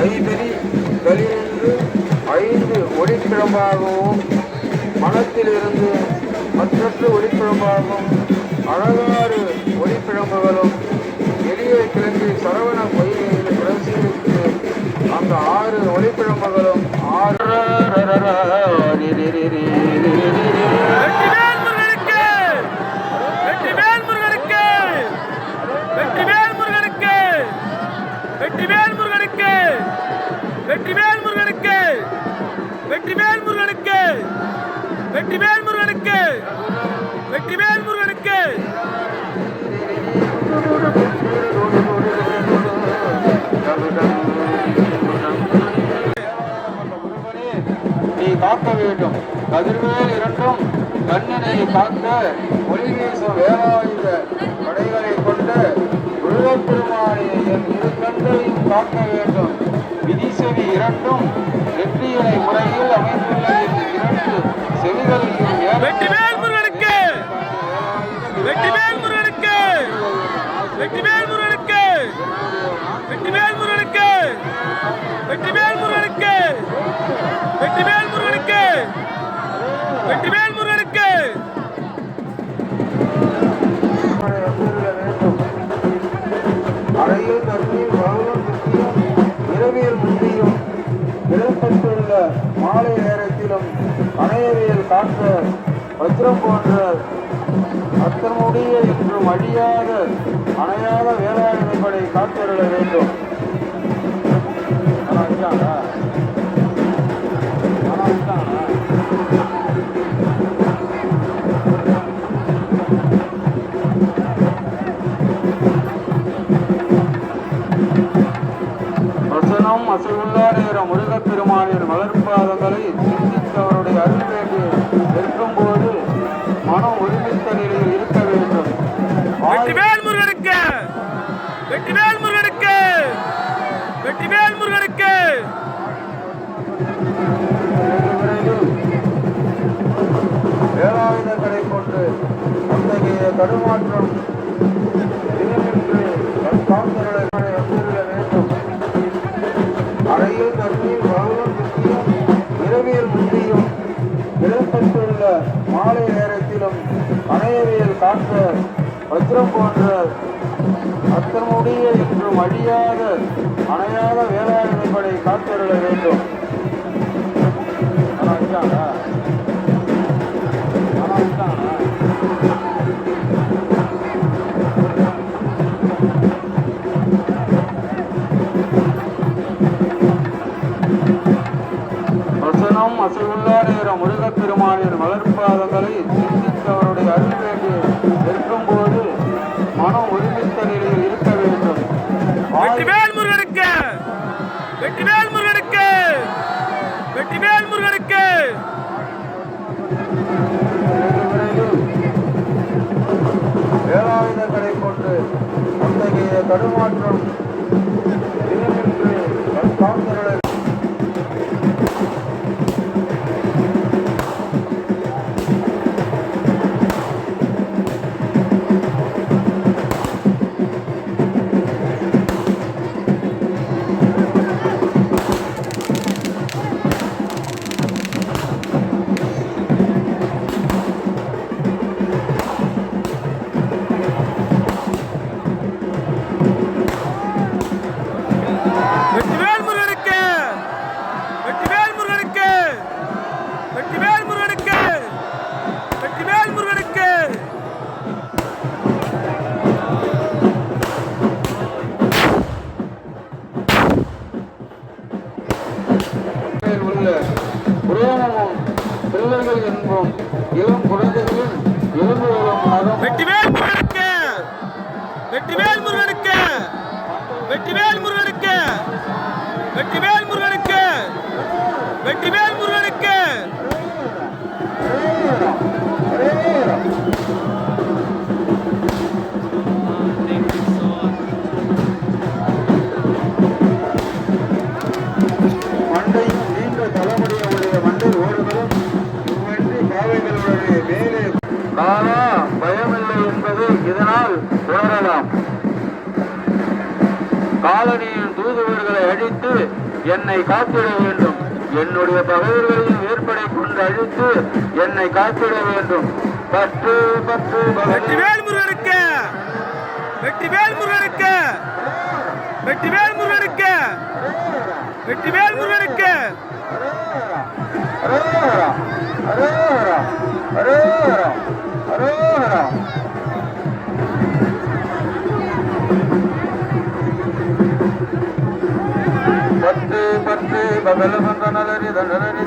ஐதறிகளிலிருந்து 5 ஒளிப்பிழம்பாகவும் மனத்திலிருந்து மற்றற்ற ஒளிப்பிழம்பாகவும் அழகாறு ஒளிப்பிழம்புகளும் எளிய கிழங்கு சரவண பொய்கையில் பிரசித்து அந்த 6 ஒளிப்பிழம்புகளும் 6 நீ காக்க வேண்டும். கதிர்வேல் இரண்டும் கண்ணனை காக்க ஒளி வீசும் வேலாயுத படைகளை கொண்ட முருகப்பெருமானை என் 2 கண்களையும் காக்க வேண்டும். விதிசெவி இரண்டும் வெற்றியலை முறையில் அமைந்துள்ள 2 செவிகளையும் வெற்றிவேல் முருகனுக்கு வெற்றிவேல் முருகனுக்கு வெற்றிவேல் முருகனுக்கு வெற்றிவேல் முருகனுக்கு வெற்றிவேல் முருகனுக்கு வெற்றிவேல் முருகனுக்கு வெற்றிவேல் முருகனுக்கு அறையில் தண்ணீர் வாழும் புத்தியும் இரவியல் முந்தியும் இடப்பட்டுள்ள மாலை நேரத்திலும் அணையவியல் காக்க வஜ்ரம் போன்ற அத்தமுடைய என்றும் அழியாத அணையாத வேளாண்மைப்படை காத்தருள வேண்டும். வசனம் அசைவுள்ளா நேர முருகப்பெருமானின் வளர்ப்பாதங்களை சிந்தித்தவருடைய அருள் வேண்டி இருக்கும்போது மனம் ஒருமித்த நிலையில் இருக்க வேண்டும். வெற்றிவேல் முருகனுக்கு வெற்றிவேல் முருகனுக்கு வெற்றிவேல் முருகனுக்கு வேலாயுதங்களை கொண்டு அத்தகைய தடுமாற்றம் வேண்டும். அறையில் தண்ணீர் வாழும் புத்தியும் இரவியல் முந்தியும் இடப்பட்டுள்ள மாலை நேரத்திலும் அணையவியல் காக்க வஜ்ரம் போன்ற அத்தமுடைய என்றும் அழியாத அணையாத வேளாண்மைப்படை காத்தருள வேண்டும். வசனம் அசைவுள்ளா நேர முருகப்பெருமானின் வளர்ப்பாதங்களை சிந்தித்தவருடைய அருள் வேண்டி இருக்கும்போது மனம் ஒருமித்த நிலையில் இருக்க வேண்டும். வெற்றிவேல் முருகனுக்கு வெற்றிவேல் முருகனுக்கு வெற்றிவேல் முருகனுக்கு வேலாயுதங்களை கொண்டு அத்தகைய தடுமாற்றம் காத்தருள புரோணமும் பிள்ளைகள் என்போம் இளம் குழந்தைகளின் எலும்புகளும் மரம். வெற்றிவேல் முருகனுக்கு வெற்றிவேல் முருகனுக்கு வெற்றிவேல் முருகனுக்கு வெற்றிவேல் முருகனுக்கு வெற்றிவேல் முருகனுக்கு மண்டையும் நீண்ட தலைமுடியுடைய மண்டை ஓடுகளும் இவ்வென்றி பாவைகளுடைய மேலே காணா பயமில்லை என்பது இதனால் உணரலாம். காலனியின் தூதுவர்களை அழித்து என்னை காத்திட வேண்டும். என்னுடைய பகைவர்களையும் ஏற்படை கொண்டு அழித்து என்னை காத்திட வேண்டும். 10 10 வெற்றிவேல் முருகனுக்கு வெற்றிவேல் முருகனுக்கு வெற்றிவேல் முருகனுக்கு வெற்றிவேல் முருகனுக்கு அரோகரா அரோகரா அரோகரா அரோகரா. பத்து பத்து பகல பந்த நலரி தண்டரி